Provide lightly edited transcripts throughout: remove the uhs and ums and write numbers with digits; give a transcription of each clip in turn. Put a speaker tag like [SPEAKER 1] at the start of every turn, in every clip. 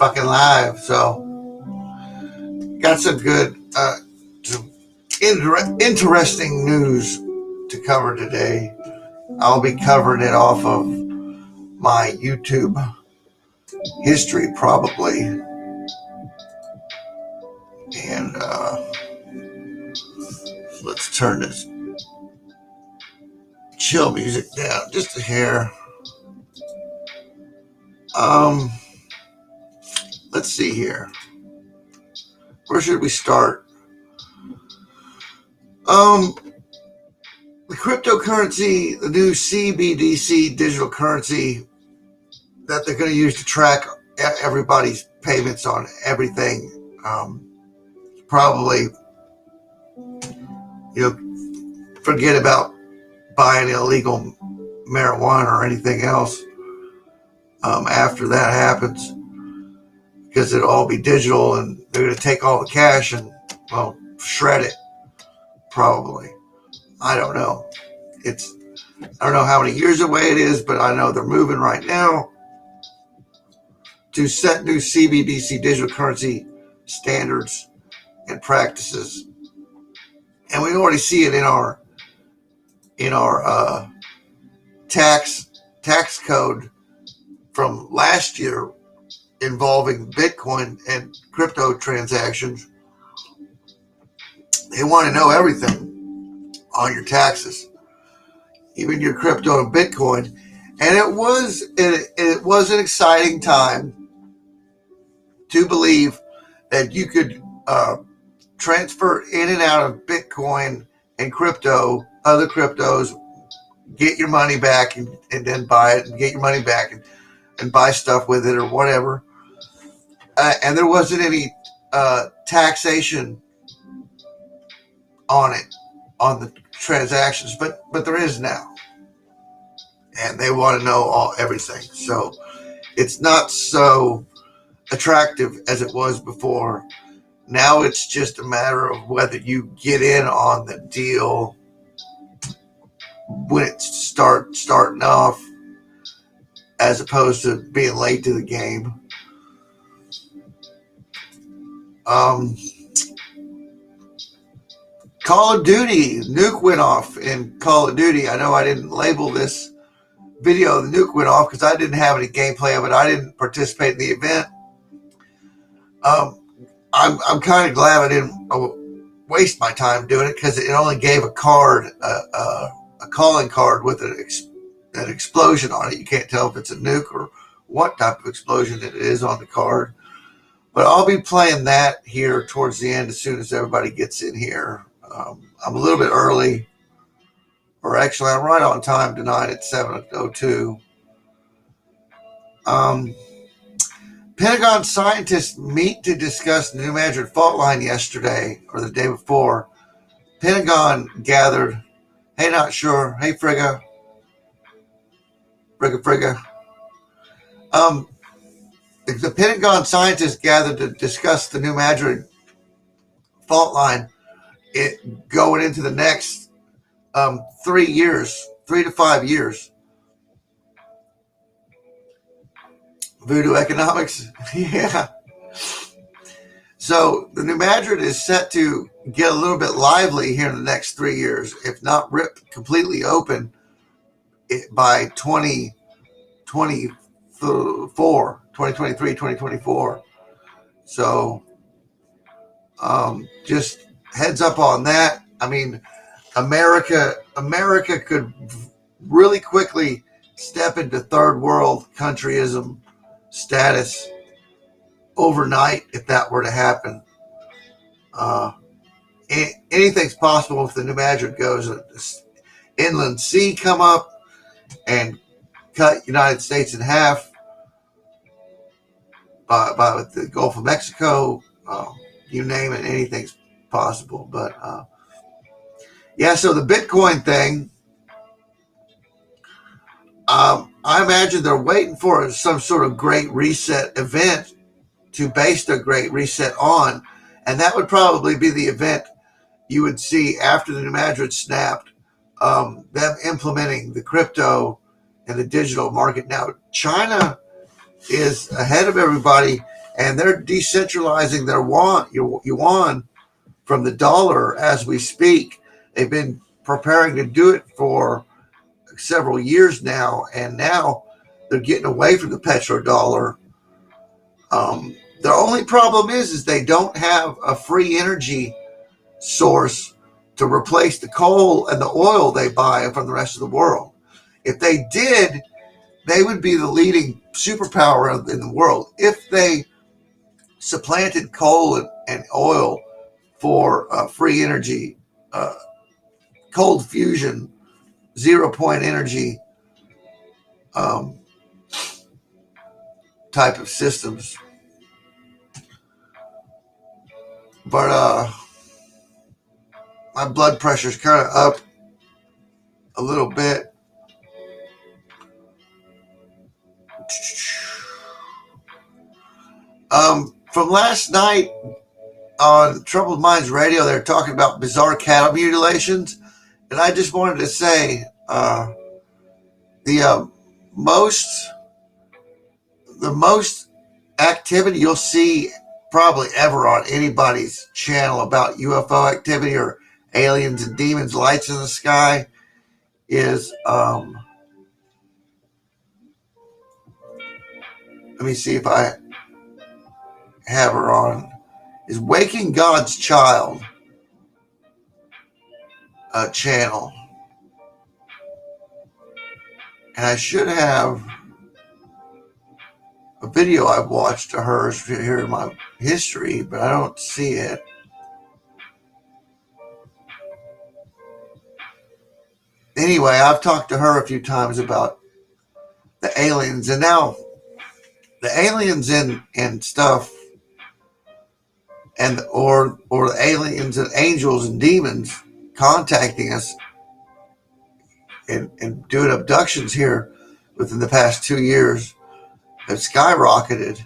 [SPEAKER 1] fucking live. So got some good, some interesting news to cover today. I'll be covering it off of my YouTube history probably. And let's turn this chill music down just a hair. Let's see here. Where should we start? The cryptocurrency, the new CBDC digital currency that they're going to use to track everybody's payments on everything. Probably, forget about buying illegal marijuana or anything else after that happens, because it'll all be digital and they're going to take all the cash and, well, shred it, probably. I don't know. I don't know how many years away it is, but I know they're moving right now to set new CBDC digital currency standards and practices. And we already see it in our tax code from last year involving Bitcoin and crypto transactions. They want to know everything on your taxes, even your crypto and Bitcoin. And it was an exciting time to believe that you could transfer in and out of Bitcoin and crypto, other cryptos, get your money back and then buy it and get your money back and buy stuff with it or whatever. And there wasn't any taxation on it, on the transactions, but there is now. And they want to know everything. So it's not so attractive as it was before. Now it's just a matter of whether you get in on the deal when it's starting off, as opposed to being late to the game. Call of Duty, nuke went off in Call of Duty. I know I didn't label this video, the nuke went off, because I didn't have any gameplay of it. I didn't participate in the event. I'm kind of glad I didn't waste my time doing it, because it only gave a card, a calling card with an explosion on it. You can't tell if it's a nuke or what type of explosion it is on the card. But I'll be playing that here towards the end as soon as everybody gets in here. I'm a little bit early, or actually I'm right on time tonight at 7:02. Pentagon scientists meet to discuss the New Madrid fault line yesterday, or the day before. Pentagon gathered, hey, not sure, hey, Frigga. The Pentagon scientists gathered to discuss the New Madrid fault line going into the next 3 to 5 years. Voodoo economics, yeah. So the New Madrid is set to get a little bit lively here in the next 3 years, if not ripped completely open by 2023, 2024. So just heads up on that. I mean, America could really quickly step into third world countryism status overnight if that were to happen. Anything's possible if the New Madrid goes. Inland sea come up and cut United States in half by the Gulf of Mexico. You name it, anything's possible. But yeah, so the Bitcoin thing, I imagine they're waiting for some sort of great reset event to base their great reset on, and that would probably be the event you would see after the New Madrid snapped, them implementing the crypto and the digital market. Now, China is ahead of everybody and they're decentralizing their yuan from the dollar as we speak. They've been preparing to do it for several years now, and now they're getting away from the petrodollar. The only problem is they don't have a free energy source to replace the coal and the oil they buy from the rest of the world. If they did, they would be the leading superpower in the world. If they supplanted coal and oil for free energy, cold fusion, 0 point energy um, type of systems. But my blood pressure's kind of up a little bit. From last night on Troubled Minds Radio, they're talking about bizarre cattle mutilations, and I just wanted to say the most activity you'll see probably ever on anybody's channel about UFO activity or aliens and demons, lights in the sky, is let me see if I have her on, is Waking God's Child channel. And I should have a video I've watched of hers here in my history, but I don't see it. Anyway, I've talked to her a few times about the aliens, and now the aliens and stuff, and or the aliens and angels and demons contacting us and doing abductions here within the past 2 years have skyrocketed,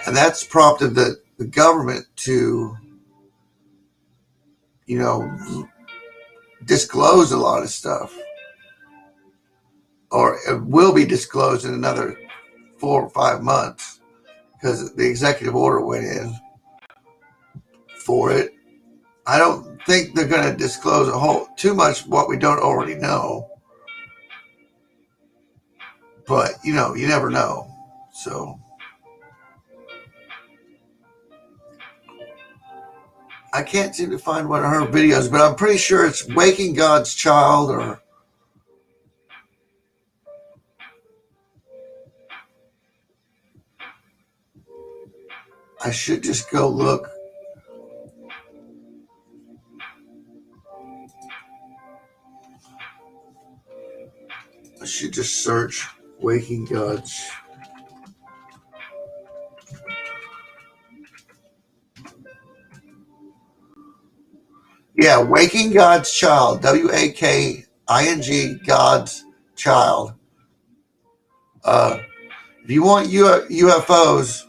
[SPEAKER 1] and that's prompted the government to, disclose a lot of stuff, or it will be disclosed in another 4 or 5 months because the executive order went in for it. I don't think they're going to disclose too much what we don't already know, but you never know. So I can't seem to find one of her videos, but I'm pretty sure it's Waking God's Child, or I should just go look. I should just search Waking God's. Yeah, Waking God's Child. Waking God's Child. If you want UFOs,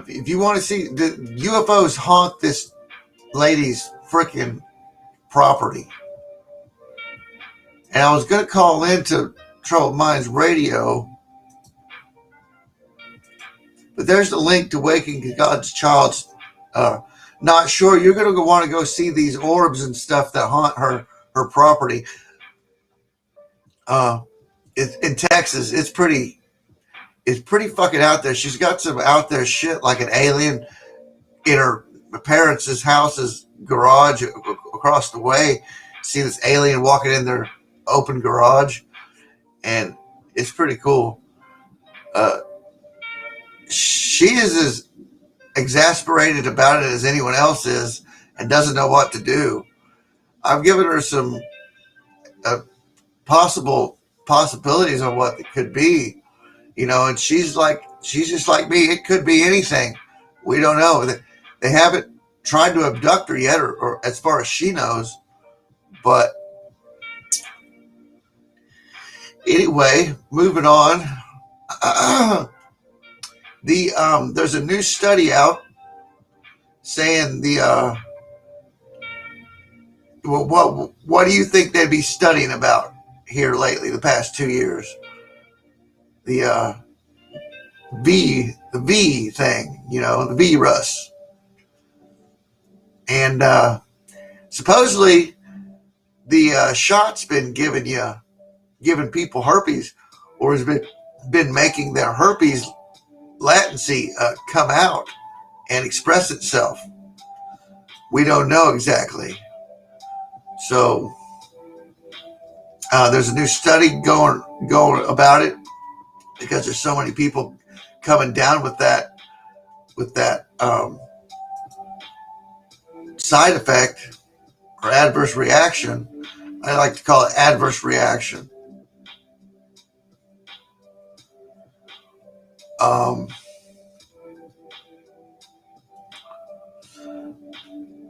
[SPEAKER 1] if you want to see the UFOs haunt this lady's freaking property. And I was going to call into Troubled Minds Radio, but there's the link to Waking God's Child. Not sure. You're going to want to go see these orbs and stuff that haunt her property. In Texas, it's pretty fucking out there. She's got some out there shit like an alien in her parents' house's garage across the way. See this alien walking in their open garage, and it's pretty cool. She is as exasperated about it as anyone else is and doesn't know what to do. I've given her some possibilities on what it could be, and she's just like me. It could be anything. We don't know. They haven't tried to abduct her yet, or as far as she knows. But anyway, moving on. There's a new study out saying what do you think they'd be studying about here lately, the past 2 years? The the V thing, you know, the virus. And supposedly the shot's been giving people herpes, or has been making their herpes latency come out and express itself. We don't know exactly. So there's a new study going about it, because there's so many people coming down with that side effect or adverse reaction. I like to call it adverse reaction.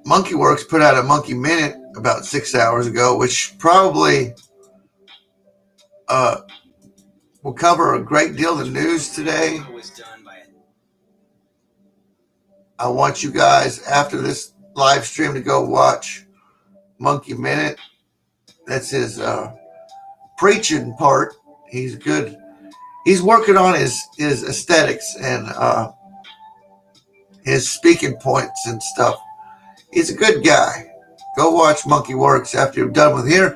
[SPEAKER 1] MonkeyWorks put out a Monkey Minute about 6 hours ago, which probably will cover a great deal of the news today. I want you guys, after this live stream, to go watch Monkey Minute. That's his preaching part. He's good. He's working on his aesthetics and his speaking points and stuff. He's a good guy. Go watch Monkey Works after you're done with here.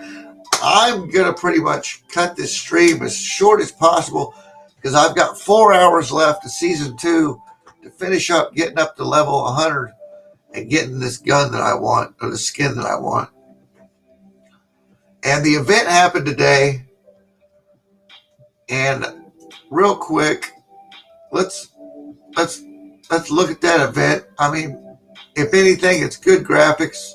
[SPEAKER 1] I'm going to pretty much cut this stream as short as possible, because I've got 4 hours left of season 2 to finish up getting up to level 100 and getting this gun that I want, or the skin that I want. And the event happened today. And real quick, let's look at that event. I mean, if anything, it's good graphics.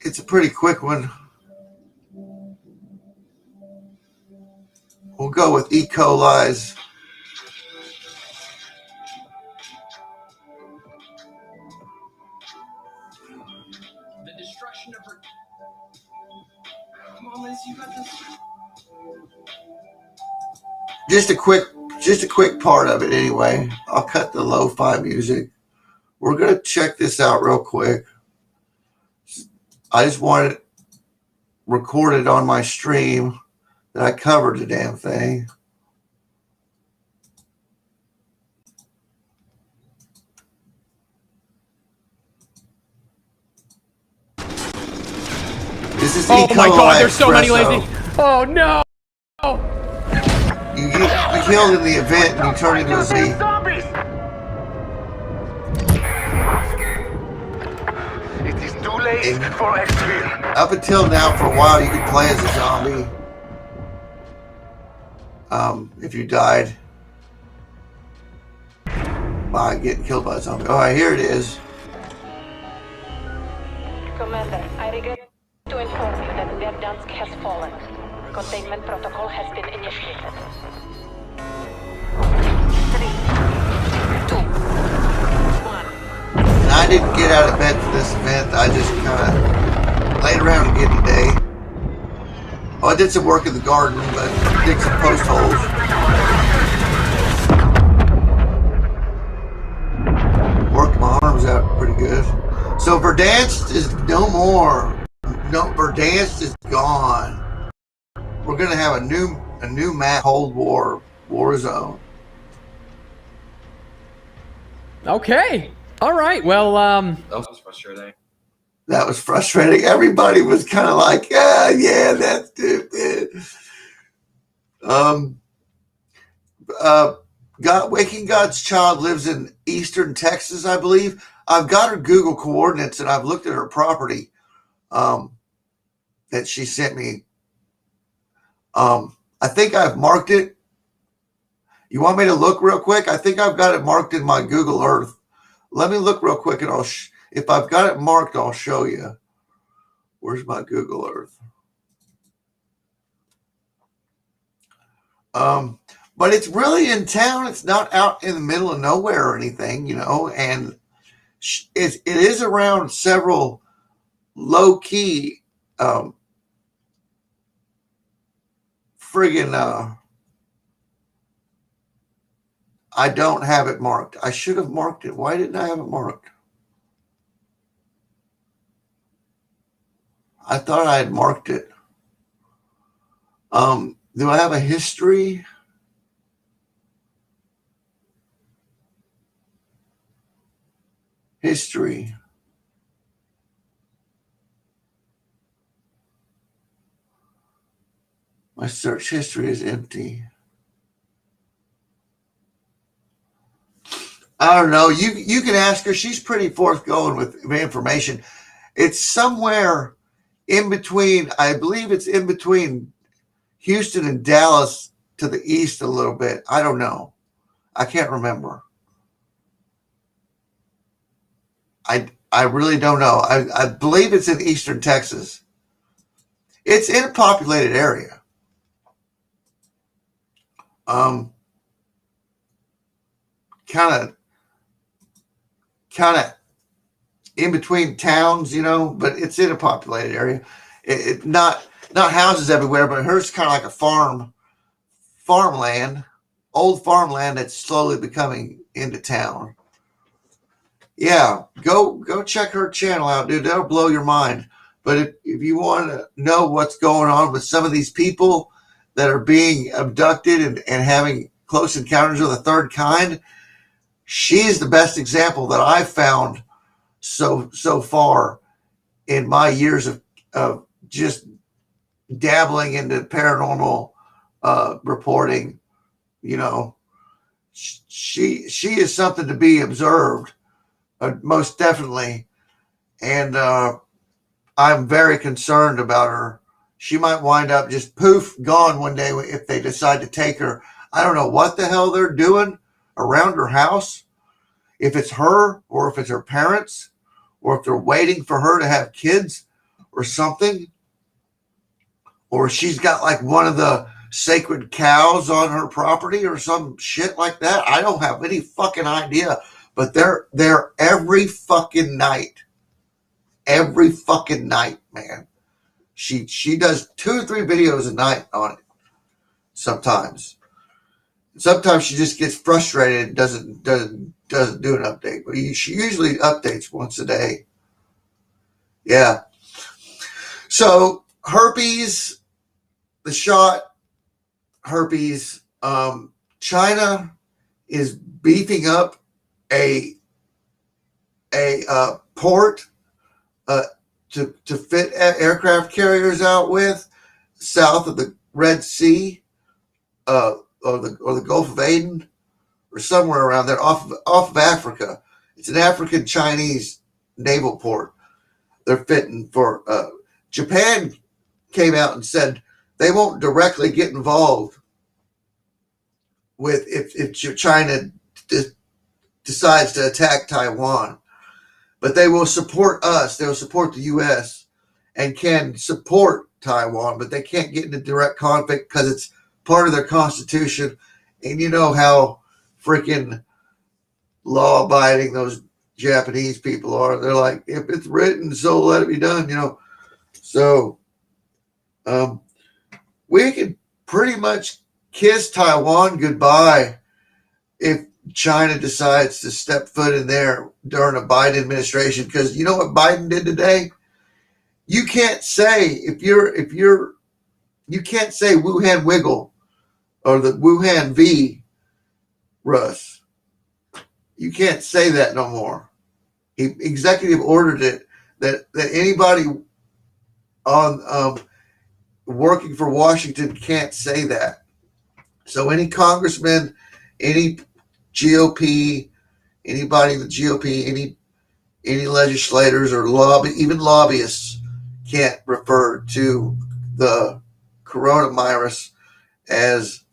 [SPEAKER 1] It's a pretty quick one. We'll go with E. coli's.
[SPEAKER 2] The destruction of her. Come on, Liz, you got this.
[SPEAKER 1] Just a quick part of it anyway. I'll cut the lo-fi music. We're going to check this out real quick. I just want it recorded on my stream that I covered the damn thing. This is
[SPEAKER 3] oh my god, there's so many lazy. Oh no!
[SPEAKER 1] You killed in the event and you turn into a Z.
[SPEAKER 4] It is too late for exfil.
[SPEAKER 1] Up until now, for a while, you could play as a zombie. If you died by getting killed by a zombie. All right, here it is.
[SPEAKER 5] Commander, I regret to inform you that Verdansk has fallen. Containment protocol has been initiated. 3, 2, 1.
[SPEAKER 1] And I didn't get out of bed for this event. I just kind of laid around again today. Oh, I did some work in the garden, but did some post holes. Worked my arms out pretty good. So Verdansk is no more. No, Verdansk is gone. We're gonna have a new map, Cold War Warzone.
[SPEAKER 3] Okay. All right. Well,
[SPEAKER 2] That was frustrating.
[SPEAKER 1] That was frustrating. Everybody was kind of like, yeah, that's stupid. Waking God's Child lives in Eastern Texas, I believe. I've got her Google coordinates and I've looked at her property that she sent me. I think I've marked it. You want me to look real quick? I think I've got it marked in my Google Earth. Let me look real quick, and if I've got it marked, I'll show you. Where's my Google Earth? But it's really in town. It's not out in the middle of nowhere or anything, you know. And it is around several low-key friggin' I don't have it marked. I should have marked it. Why didn't I have it marked? I thought I had marked it. Do I have a history? History. My search history is empty. I don't know. You can ask her. She's pretty forthgoing with information. It's somewhere in between. I believe it's in between Houston and Dallas to the east a little bit. I don't know. I can't remember. I really don't know. I believe it's in eastern Texas. It's in a populated area. Kind of in between towns, but it's in a populated area. It not houses everywhere, but hers kind of like a farmland, old farmland that's slowly becoming into town. Yeah, go check her channel out, dude. That'll blow your mind. But if you want to know what's going on with some of these people that are being abducted and having close encounters of the third kind, she's the best example that I've found so far in my years of just dabbling into paranormal reporting. She is something to be observed, most definitely. And I'm very concerned about her. She might wind up just poof, gone one day if they decide to take her. I don't know what the hell they're doing around her house. If it's her or if it's her parents or if they're waiting for her to have kids or something. Or she's got like one of the sacred cows on her property or some shit like that. I don't have any fucking idea. But they're there every fucking night. Every fucking night, man. She does 2 or 3 videos a night on it. Sometimes she just gets frustrated and doesn't do an update. But she usually updates once a day. Yeah. So herpes, the shot, herpes. China is beefing up a port to fit aircraft carriers out with south of the Red Sea, or the Gulf of Aden, or somewhere around there, off of Africa. It's an African Chinese naval port. They're fitting for. Japan came out and said they won't directly get involved with if China decides to attack Taiwan. But they will support us. They will support the U.S. and can support Taiwan, but they can't get into direct conflict because it's part of their constitution. And you know how freaking law-abiding those Japanese people are. They're like, if it's written, so let it be done, So we can pretty much kiss Taiwan goodbye if China decides to step foot in there during a Biden administration, because you know what Biden did today? You can't say you can't say Wuhan Wiggle or the Wuhan V, Russ. You can't say that no more. He executive ordered it that anybody on working for Washington can't say that. So any congressman, any GOP, anybody in the GOP, any legislators or even lobbyists can't refer to the coronavirus as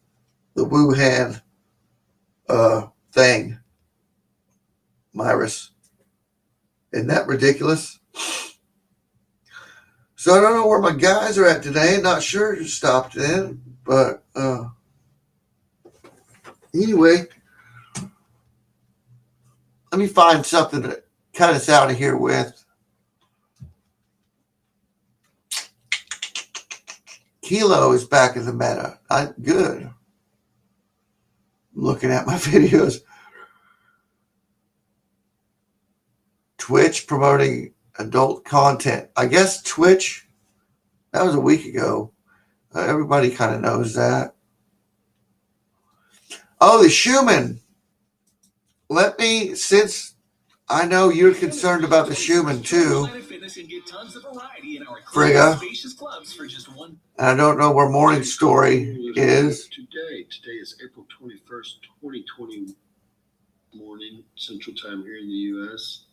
[SPEAKER 1] the Wuhan thing. Virus. Isn't that ridiculous? So I don't know where my guys are at today. Not sure who stopped in, but anyway, let me find something to cut us out of here with. Kilo is back in the meta. Good. I'm looking at my videos. Twitch promoting adult content. I guess Twitch, that was a week ago. Everybody kind of knows that. Oh, the Schumann. Let me, since I know you're concerned about the Schumann too, Frigga, and I don't know where Morning Story is.
[SPEAKER 6] Today is April 21st, 2020 morning Central Time here in the U.S.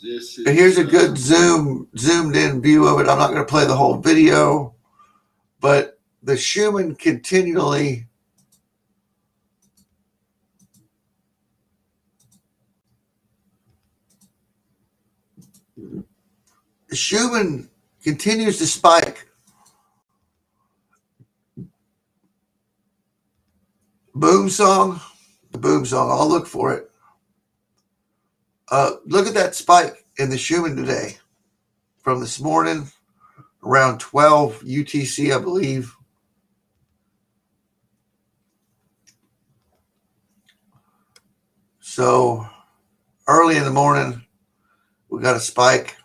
[SPEAKER 6] This is.
[SPEAKER 1] And here's a good zoomed in view of it. I'm not going to play the whole video, but the Schumann continually continues to spike. Boom song, the boom song. I'll look for it. Look at that spike in the Schumann today from this morning around 12 UTC, I believe. So early in the morning, we got a spike.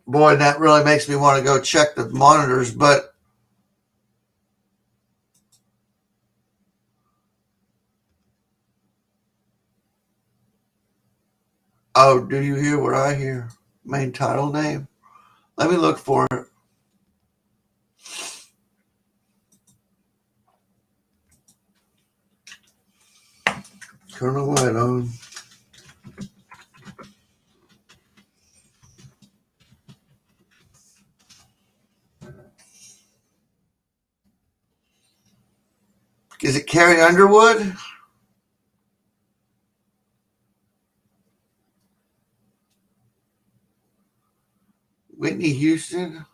[SPEAKER 1] Boy, that really makes me want to go check the monitors, but oh, do you hear what I hear? Main title name? Let me look for it. Turn the light on. Is it Carrie Underwood? Whitney Houston?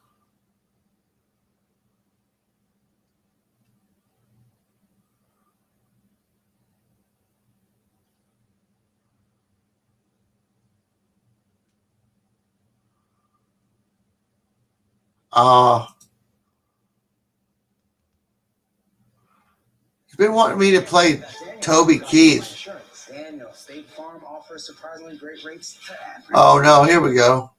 [SPEAKER 1] He's been wanting me to play Toby Keith. Oh no, here we go.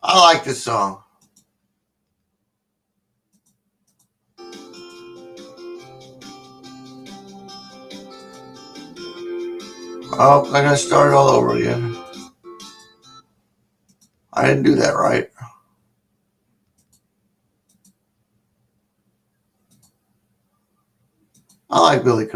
[SPEAKER 1] I like this song. Oh, I gotta start it all over again. I didn't do that right. I like Billy Connolly.